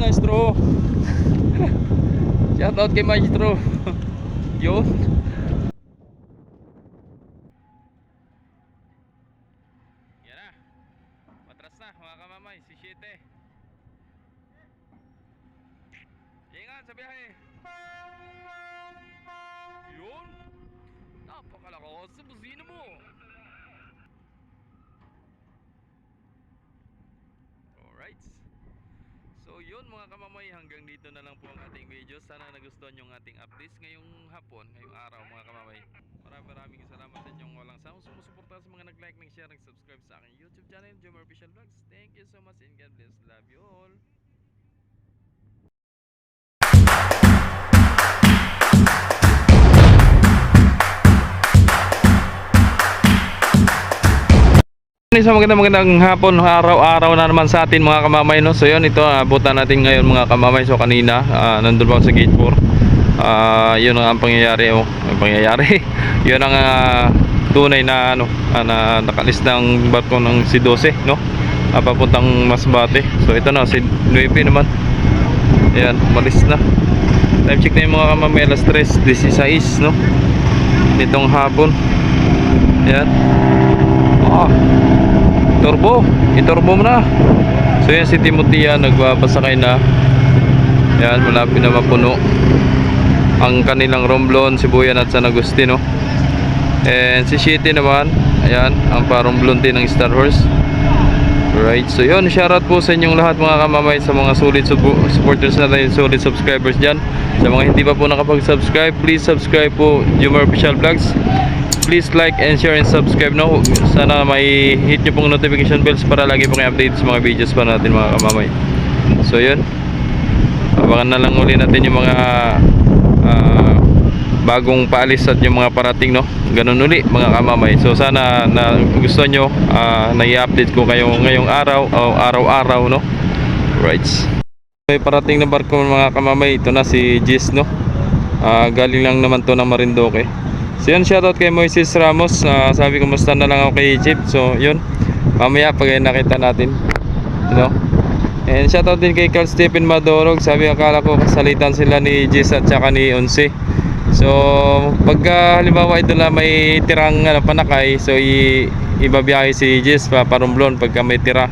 maestro. Shout out kay maestro. Yun. Yan na. Matras na mga kamamay, si Shite. Ingat sa biyahe. Yun. Napakalakas sa busina mo. Alright. So yun mga kamamay, hanggang dito na lang po ang ating video. Sana nagustuhan yung ating updates ngayong hapon, ngayong araw mga kamamay. Maraming salamat sa inyong walang sawang sumusuporta sa mga nag-like, nag-share, nag-subscribe sa aking YouTube channel, Jomar Official Vlogs. Thank you so much and God bless. Love you all. Isang magandang hapon, araw-araw na naman sa atin mga kamamay, no? So yun, ito abutan natin ngayon mga kamamay. So kanina nandun ba sa gate 4, yun ang pangyayari, ang pangyayari. Yun ang tunay na na nakalis ng barko ng si 12, no? Papuntang Masbate. So ito na si 9 naman. Ayan, malis na. Time check na yung mga kamamay, alas 3:16, no? Nitong hapon. Ayan. Iturbo mo na. So yan si Timothy, nagbabasakay na. Yan, malapit na mapuno ang kanilang Romblon, Sibuyan at San Agustino. And si Shitty naman, ayan, ang pa-Romblon din ng Star Horse. Right, so yun, shoutout po sa inyong lahat mga kamamay, sa mga solid supporters natin, solid subscribers dyan. Sa mga hindi pa po nakapag-subscribe, please subscribe po Jomar Official Vlogs. Please like and share and subscribe, no? Sana may hit nyo pong notification bells para lagi pong i-update sa mga videos pa natin mga kamamay. So yun, abangan na lang uli natin yung mga bagong paalis at yung mga parating, no? Ganun uli mga kamamay. So sana na gusto nyo na i-update ko kayo ngayong araw o araw-araw, no? Right, may parating na barko mga kamamay. Ito na si Jis, no? Galing lang naman to ng Marinduque. So yun, shoutout kay Moises Ramos. Sabi ko musta na lang ako kay Chip. So yun, mamaya pag nakita natin, you know. And shoutout din kay Carl Stephen Madorog. Sabi akala ko kasalitan sila ni Jis at saka ni Onse. So pagka halimbawa ito na may tirang panakay, so ibabiyahe si Jis pa Romblon pagka may tira.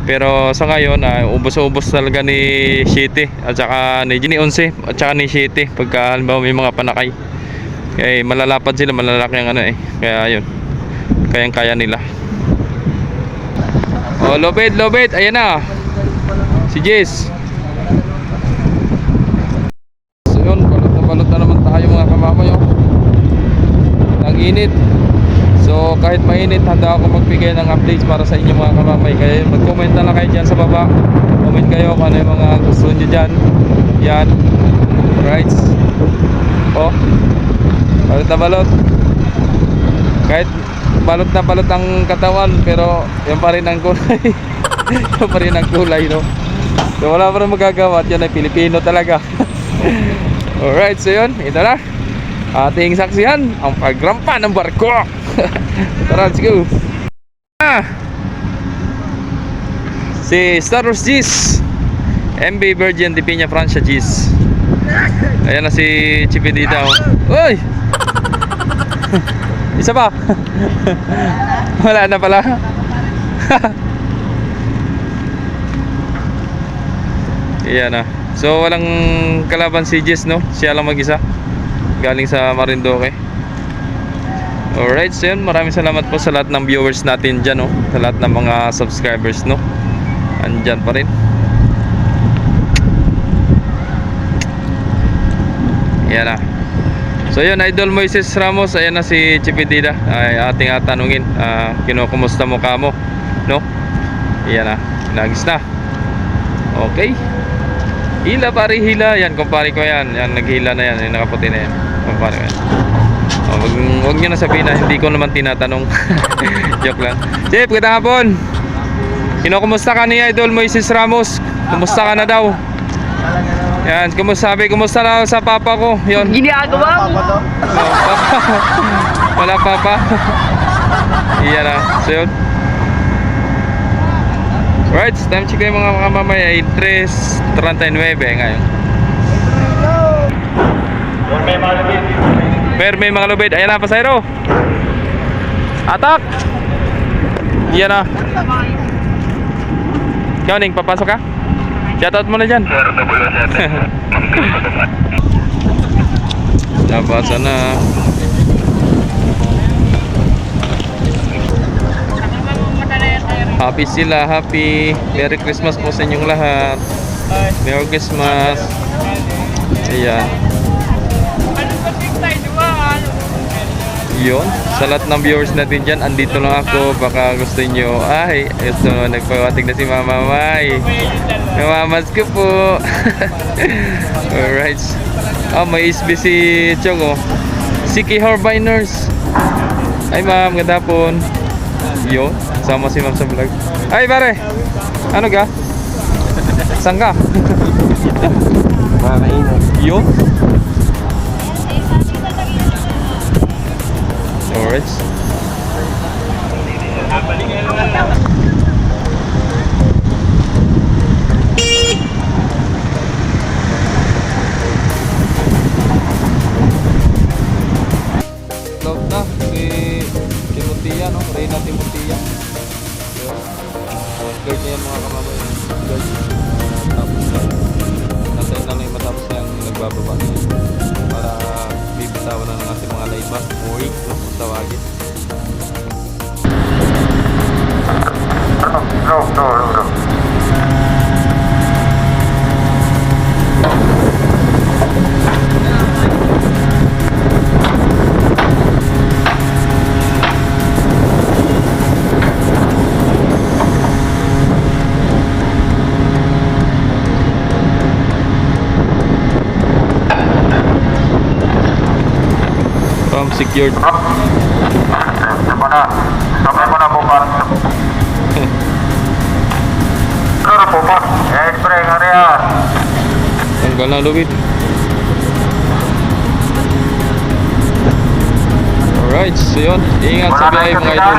Pero sa ngayon ubos-ubos talaga ni Shitty at saka ni Onse at saka ni Shitty pagka halimbawa may mga panakay. Kaya malalapad sila, malalaki ang kaya yun, kayang-kaya nila. Oh, lobet, ayan na si Jess. So yun, balot na naman tayo mga kamamay, ang init. So kahit mainit, handa ako magbigay ng updates para sa inyo mga kamamay. Kaya yun, mag-comment na lang kayo dyan sa baba. Comment kayo kung ano yung mga gusto nyo dyan. Yan, right. Balot na balot. Kahit balot na balot ang katawan, pero yan pa rin ang kulay. Yan pa rin ang kulay, no? So wala pa rin magagawa. Yan ay Pilipino talaga. Alright, so yun, ito na ating saksihan ang pagrampa ng barko. Tara, let's go. Si Star Wars Gis, MB Virgin de Piña Francia Gis. Ayan na si Chipidita. Uy! Isa pa. Wala na pala. Ayan na. So walang kalaban si Jess, no? Siya lang mag-isa. Galing sa Marinduque. Alright, so yun, maraming salamat po sa lahat ng viewers natin dyan, no? Sa lahat ng mga subscribers, no? Andyan pa rin. Ayan na. So yun, Idol Moises Ramos, ayan na si Chipidida. Ay ating tanungin, kinukumusta mo ka mo, no? Ayan na, nagis na. Okay. Hila pare, hila. Yan, kumpare ko yan. Yan, naghila na yan. Yung nakaputi na yan. Kumpare ko yan. Wag nyo na sabihin na hindi ko naman tinatanong. Joke lang. Chip, ganda hapon. Kinukumusta ka ni Idol Moises Ramos? Kumusta ka na daw? Yan, kumusta na sa papa ko? Yon. Ginagawa mo? No, papa. Wala papa. Iyan na. So yun. So Right, time check kayo mga kamamay ay 3:39 ngayon. May mga lubid. Ayan na, pasayro. Atak! Yan na. Ikaw, Ning, papasok ka? Shoutout mo na dyan. Nabasa na. Happy sila, happy. Merry Christmas po sa inyong lahat. Merry Christmas. Ayan. Yun, sa lahat ng viewers natin dyan, andito lang ako. Baka gusto nyo, ay, ito, nagpawating na si Mama May. Namamas ko po. Alright. May SB si Chong, oh. Siki Harbiners. Ay ma'am, ganda po. Yun, sama si ma'am sa vlog. Ay pare, ano ka? Saan ka? Yun. Alright. Load na si Timotia, no? Reyna Timotia. Guard niya yan mga kamamay. Guard. Tapos nasa na lang yung matapos na yung nagbababa niya. Para bibitawan na ng ating mga layback. Mooring, no? Tawagin. No. Secured. Sampai mo na bukas. Pero bukas. Spray nga rin. Tanggal na lubid. Alright, so yun. Ingat sa biyahe mga idol.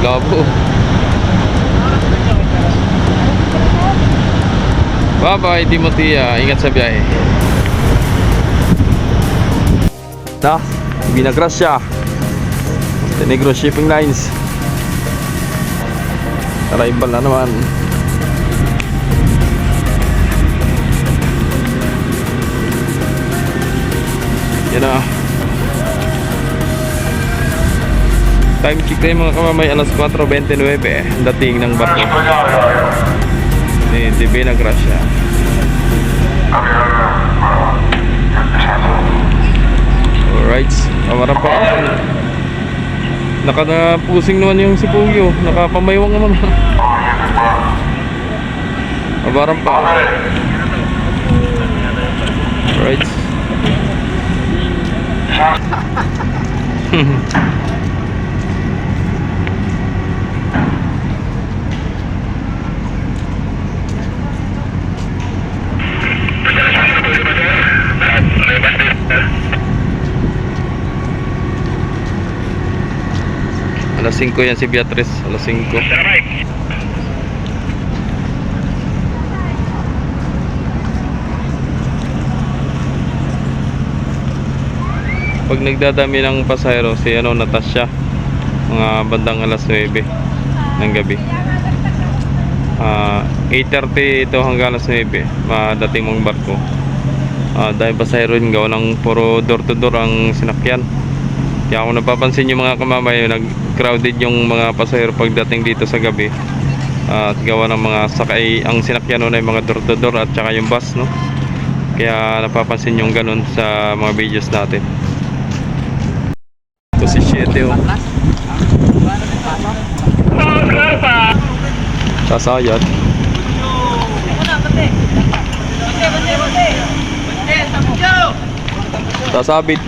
Labo. Bye bye Timotia, ingat sa biyahe. Na, Binagrasya, Montenegro Shipping Lines. Arrival na naman. Yan na. Time check tayo mga kamamay, alas 4:29 dating ng barko ni Binagrasya. Alright, amarang pa. Nakapusing naman yung si Pugyo, nakapamayawang naman. Amarang pa. Alright. Alas 5 yan si Beatrice, alas 5. Pag nagdadami ng pasahero si Natasha, mga bandang alas 9 ng gabi. 8:30 ito hanggang alas 9 madating mong barko. Dahil pasahero yun, gawa ng puro door to door ang sinakyan. Kaya kung napapansin nyo mga kamamay, nag-crowded yung mga pasahero pagdating dito sa gabi. At gawa ng mga sakay, ang sinakyan na yung mga door to door at saka yung bus, no? Kaya napapansin yung ganun sa mga videos natin. Ito si 7 oh. Sasayat. Sasabit.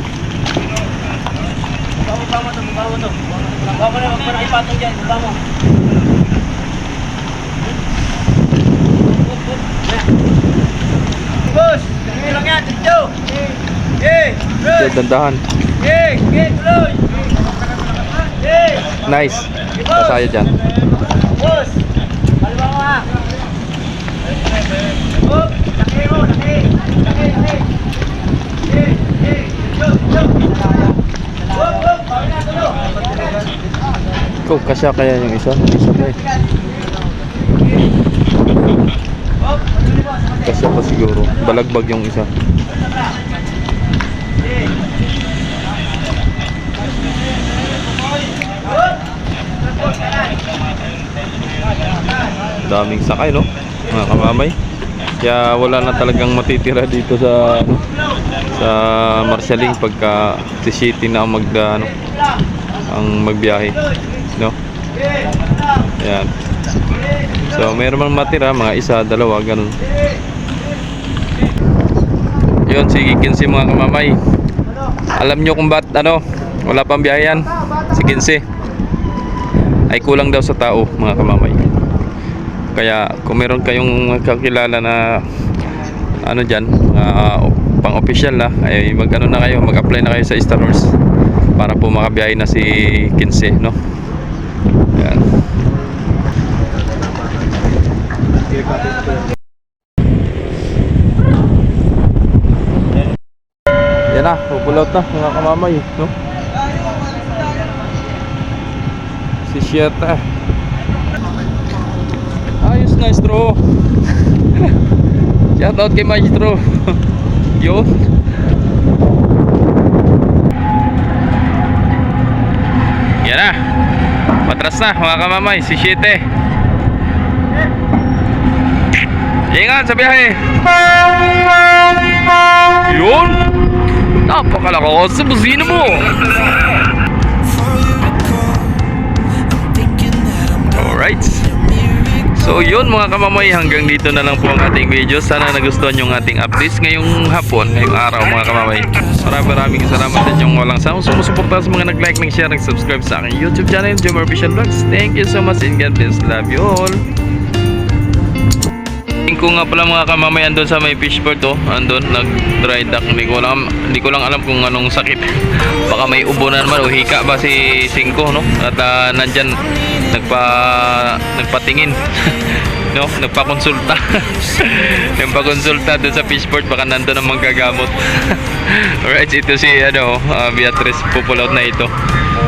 Bos, lang yan, dito. Dandahan. Tuloy. Nice. Masaya dyan. Bos, kaliwa mo ha. Hop, laki mo, laki. Hop, bawin na, tulo. Oh, kasya kaya yung isa? Isa pa eh. Hop, tuloy mo, sa Kasya pa siguro. Balagbag yung isa. Daming sakay, no? Mga kamamay. Kaya wala na talagang matitira dito sa ano, sa Marsialing pagka si City na ang ang magbiyahe, no? Ayan. So mayroon mang matira, mga isa, dalawa, ganun. Yun, si Kinsi mga kamamay. Alam nyo kung ba't wala pang biyahe yan? Si Kinsi ay kulang daw sa tao mga kamamay. Kaya kung meron kayong kakilala na dyan, pang official na, ay na kayo, mag-apply na kayo sa Star Wars para po makabiyahe na si Kinsi, no? Yan. Yan na, pupulot na mga kamamay, no? Si Sieta. Ayos na, Maestro. Shout out kay Maestro. Yun. Yan na. Matras na mga kamamay, si Siete. Ingat sa biyahe. Yun. Napakalakas sa busina mo. Alright. So yun mga kamamay, hanggang dito na lang po ang ating video. Sana nagustuhan yung ating updates ngayong hapon, ngayong araw mga kamamay. Maraming salamat sa inyong walang sawang sumusuporta sa mga nag-like, nag-share, nag-subscribe sa aking YouTube channel, Jomar Official Vlogs. Thank you so much and God bless. Love you all. Ko nga pala mga kamamay, andun sa may fishport, andun nag-dry dock. Hindi ko lang alam kung anong sakit. Baka may ubo na naman o hika ba si Cinco, no? At nandyan nagpatingin no, nagpakonsulta. Nagpakonsulta doon sa fishport, baka nandun ang manggagamot. Alright, ito si Beatrice, pupulaut na ito.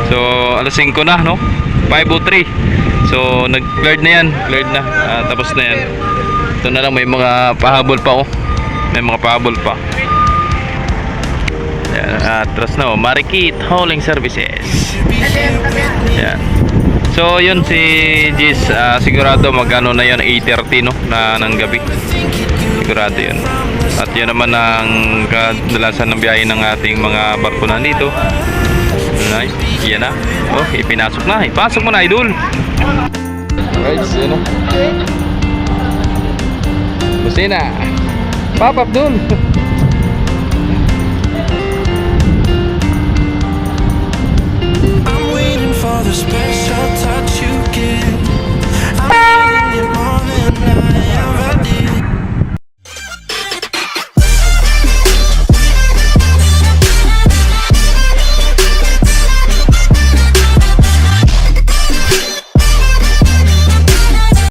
So alas 5 na, no? 5:03. So nag-cleared na yan, cleared na, tapos na yan. Ito na lang, may mga pahabol pa, may mga pahabol pa. Yan, atras na, Marikit Hauling Services. Yan. So yun, si Gis, sigurado magano na yun, 8:30, no, ng gabi. Sigurado yun. At yun naman ang kadalasan ng biyahe ng ating mga barko na dito. Nice. Yan na. Oh, ipinasok na. Ipasok mo na, idol. Alright, yun, no. Kusina. Pop up dun. I'm waiting for the space.